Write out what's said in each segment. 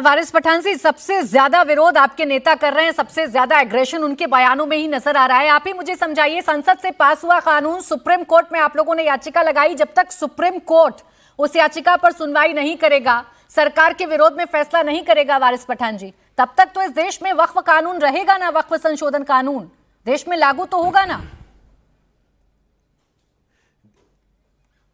वारिस पठान जी, सबसे ज्यादा विरोध आपके नेता कर रहे हैं, सबसे ज्यादा एग्रेशन उनके बयानों में ही नजर आ रहा है। आप ही मुझे समझाइए, संसद से पास हुआ कानून, सुप्रीम कोर्ट में आप लोगों ने याचिका लगाई, जब तक सुप्रीम कोर्ट उस याचिका पर सुनवाई नहीं करेगा, सरकार के विरोध में फैसला नहीं करेगा वारिस पठान जी, तब तक तो इस देश में वक्फ कानून रहेगा ना, वक्फ संशोधन कानून देश में लागू तो होगा ना।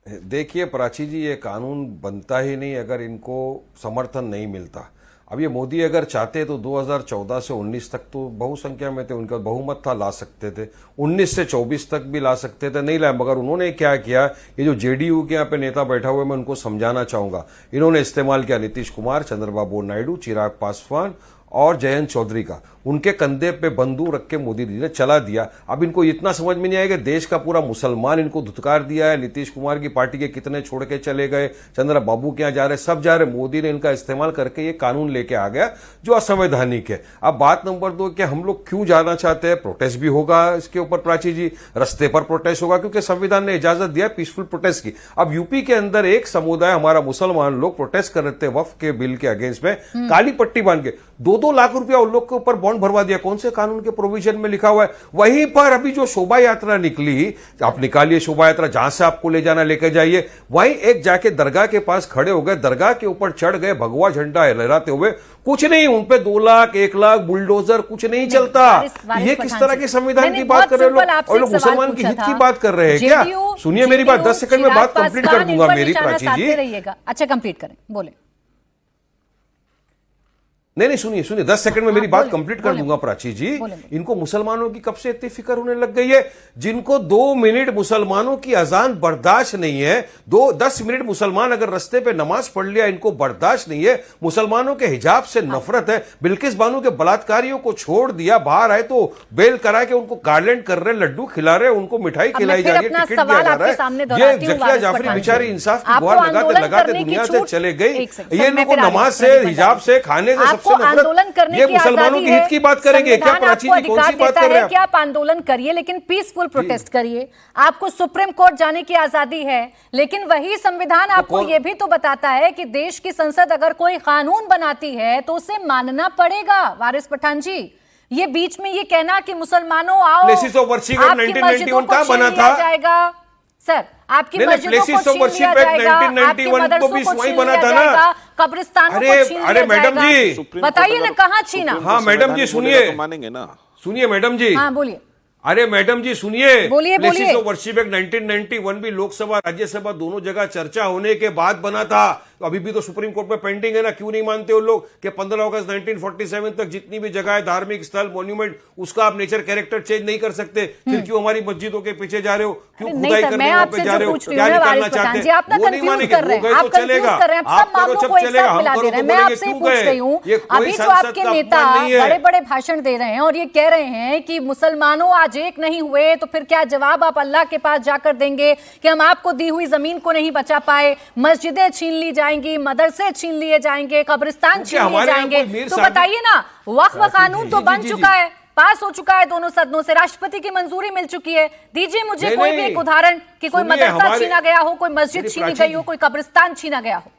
देखिए प्राची जी, ये कानून बनता ही नहीं अगर इनको समर्थन नहीं मिलता। अब ये मोदी अगर चाहते तो 2014 से 19 तक तो बहुसंख्या में थे, उनका बहुमत था, ला सकते थे। 19 से 24 तक भी ला सकते थे, नहीं लाए। मगर उन्होंने क्या किया, ये जो जेडीयू के यहाँ पे नेता बैठा हुए, मैं उनको समझाना चाहूंगा, इन्होंने इस्तेमाल किया नीतीश कुमार, चंद्रबाबू नायडू, चिराग पासवान और जयंत चौधरी का। उनके कंधे पे बंदूक रख के मोदी जी ने चला दिया। अब इनको इतना समझ में नहीं आएगा, देश का पूरा मुसलमान इनको धुतकार दिया है। नीतीश कुमार की पार्टी के कितने छोड़ के चले गए, चंद्रबाबू के यहाँ जा रहे, सब जा रहे। मोदी ने इनका इस्तेमाल करके ये कानून लेके आ गया जो असंवैधानिक है। अब बात नंबर 2 कि हम लोग क्यों जाना चाहते हैं, प्रोटेस्ट भी होगा इसके ऊपर प्राची जी, रस्ते पर प्रोटेस्ट होगा क्योंकि संविधान ने इजाजत दिया पीसफुल प्रोटेस्ट की। अब यूपी के अंदर एक समुदाय हमारा मुसलमान लोग प्रोटेस्ट कर रहे थे वक्फ के बिल के अगेंस्ट में, काली पट्टी बांध के 2-2 लाख रुपया उन लोग के ऊपर बॉन्ड भरवा दिया। कौन से कानून के प्रोविजन में लिखा हुआ है? वहीं पर अभी जो शोभा यात्रा निकली, आप निकालिए शोभा यात्रा, जहां से आपको ले जाना लेके जाइए, वहीं एक जाके दरगाह के पास खड़े हो गए, दरगाह के ऊपर चढ़ गए भगवा झंडा लहराते हुए, कुछ नहीं, उन पे 2 लाख 1 लाख बुलडोजर कुछ नहीं चलता। ये किस तरह के संविधान की बात कर रहे लोग, और लोग मुसलमान की हित की बात कर रहे हैं क्या? सुनिए मेरी बात, 10 सेकंड में बात कंप्लीट कर दूंगा मेरी प्राची जी। अच्छा कंप्लीट करें, बोले। नहीं सुनिए 10 सेकंड में मेरी बात कंप्लीट कर दूंगा प्राची जी। इनको मुसलमानों की कब से इतनी फिक्र होने लग गई है? जिनको 2 मिनट मुसलमानों की अजान बर्दाश्त नहीं है, 10 मिनट मुसलमान अगर रस्ते पे नमाज पढ़ लिया इनको बर्दाश्त नहीं है, मुसलमानों के हिजाब से नफरत है। बिल्किस बानो के बलात्कारियों को छोड़ दिया, बाहर आए तो बेल करा के उनको गार्लेंड कर रहे, लड्डू खिला रहे, उनको मिठाई खिलाई जा रही है, टिकट दिया जा रहा है। ये जकिया जाफरी बेचारी इंसाफ की गुहार लगाते दुनिया से चले गई। ये लोग नमाज से, हिजाब से, खाने से आंदोलन करने की मुसलमानों की हित की बात करेंगे क्या प्राची जी? कौन सी बात कर रहे हैं कि आप आंदोलन करिए लेकिन पीसफुल प्रोटेस्ट करिए, आपको सुप्रीम कोर्ट जाने की आजादी है, लेकिन वही संविधान आपको यह भी तो बताता है कि देश की संसद अगर कोई कानून बनाती है तो उसे मानना पड़ेगा। वारिस पठान जी, ये बीच में ये कहना कि मुसलमानों आओ, प्लेसेस ऑफ वर्शिप 1991 का बना था जाएगा सर, आपकी मस्जिदों को छीन लिया जाएगा, आपके मदरसों को छीन लिया जाएगा, कब्रिस्तानों को छीन लिया जाएगा। मैडम जी बताइए ना कहाँ छीना? हाँ मैडम जी सुनिए, मानेंगे ना, सुनिए मैडम जी। हाँ बोलिए। अरे मैडम जी सुनिए, बोलिए प्लेसेस ऑफ वर्शिप एक्ट 1991 भी लोकसभा राज्यसभा दोनों जगह चर्चा होने के बाद बना था। तो अभी भी तो सुप्रीम कोर्ट में पेंडिंग है ना। क्यों नहीं मानते हो लोग कि 15 अगस्त 1947 तक जितनी भी जगह है, धार्मिक स्थल, मॉन्यूमेंट, उसका आप नेचर कैरेक्टर चेंज नहीं कर सकते? फिर क्यों हमारी मस्जिदों के पीछे जा रहे हो? क्यों खुदाई करने पे जा रहे हो? क्या निकालना चाहते हैं? वो नहीं मानेंगे, वो गए तो चलेगा, आप करो सब चलेगा, हम करो तो बोलेंगे क्यों गए? अभी जो आपके नेता बड़े बड़े भाषण दे रहे हैं और ये कह रहे हैं कि मुसलमानों आज एक नहीं हुए, तो फिर क्या जवाब आप अल्लाह के पास जाकर देंगे कि हम आपको दी हुई जमीन को नहीं बचा पाए, मस्जिदें छीन ली जाएंगी, मदरसे छीन लिए जाएंगे, कब्रिस्तान छीन लिए जाएंगे? तो बताइए ना, वक्फ कानून तो बन चुका है, पास हो चुका है दोनों सदनों से, राष्ट्रपति की मंजूरी मिल चुकी है। दीजिए मुझे कोई भी एक उदाहरण कि कोई मदरसा छीना गया हो, कोई मस्जिद छीनी गई हो, कोई कब्रिस्तान छीना गया हो।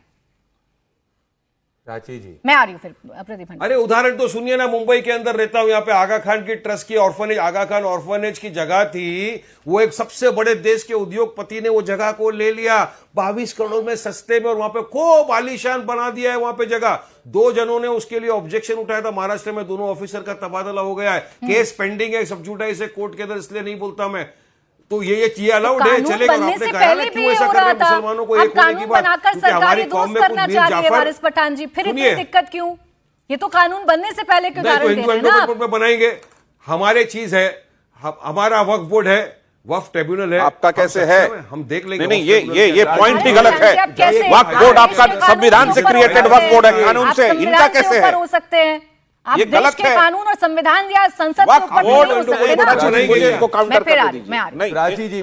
प्राची जी मैं आ रही हूँ फिर प्रदीप। अरे उदाहरण तो सुनिए ना, मुंबई के अंदर रहता हूं, यहाँ पे आगा खान की ट्रस्ट की ऑर्फनेज, आगा खान ऑर्फनेज की जगह थी, वो एक सबसे बड़े देश के उद्योगपति ने वो जगह को ले लिया 22 करोड़ में सस्ते में, और वहां पे खूब आलीशान बना दिया है वहां पे जगह। 2 जनों ने उसके लिए ऑब्जेक्शन उठाया था, महाराष्ट्र में दोनों ऑफिसर का तबादला हो गया है, केस पेंडिंग है, सब जुटाई से कोर्ट के अंदर, इसलिए नहीं बोलता मैं। तो ये अलाउड है, चलेगा। आपने कहा ना क्यों ऐसा कर रहे हैं मुसलमानों को एक होने की बात, क्योंकि हमारी कौम में कुछ मीर जाफर। वारिस पठान जी, फिर इतनी दिक्कत क्यों? ये तो कानून बनने से पहले के उदाहरण दे रहे हैं ना। में बनाएंगे, हमारे चीज है, हमारा वक्फ बोर्ड है, वक्फ ट्रिब्यूनल है। आपका कैसे है? हम देख लेंगे। नहीं, ये पॉइंट ही गलत है। वक्फ बोर्ड आपका संविधान से क्रिएटेड वक्फ बोर्ड है, कानून से, इनका कैसे है? हो सकते हैं आप ये देश के कानून और संविधान या संसद के ऊपर नहीं हो सकते ना। इनको काउंटर कर दीजिए। नहीं प्राची जी,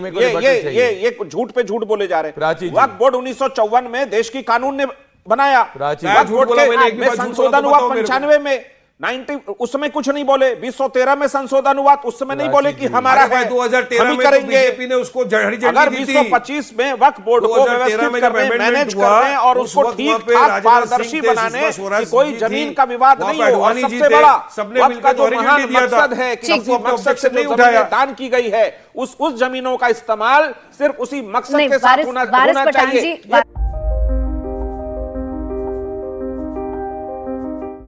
ये झूठ पे झूठ बोले जा रहे हैं। वक्फ बोर्ड 1954 में देश की कानून ने बनाया, वक्फ बोर्ड में संशोधन हुआ 95 में, उस समय कुछ नहीं बोले, 2013 में संशोधन हुआ तो उस समय नहीं बोले कि हमारा है, 2013 हम ही में करेंगे। बीजेपी ने उसको हरी झंडी अगर दी थी। 2025 में वक्फ बोर्ड को 2013 व्यवस्थित में करने, जब मैनेज हुआ, करने और उस उसको वक्त ठीक वहाँ पे ठाक राजनाथ पारदर्शी सिंह थे, बनाने सुषमा स्वराज कि कोई जी जमीन थी, का विवाद वहाँ नहीं पे हो। और अडवाणी जी सबसे थे, बड़ा सबने वक्फ मिलकर का जो हरी महान झंडी दिया था। मकसद है कि ठीक, किसी मकसद से नहीं जो उठाया। जमीनें दान की गई है, उस जमीनों का इस्तेमाल सिर्फ उसी मकसद नहीं, के साथ होना वारिस पठान चाहिए। जी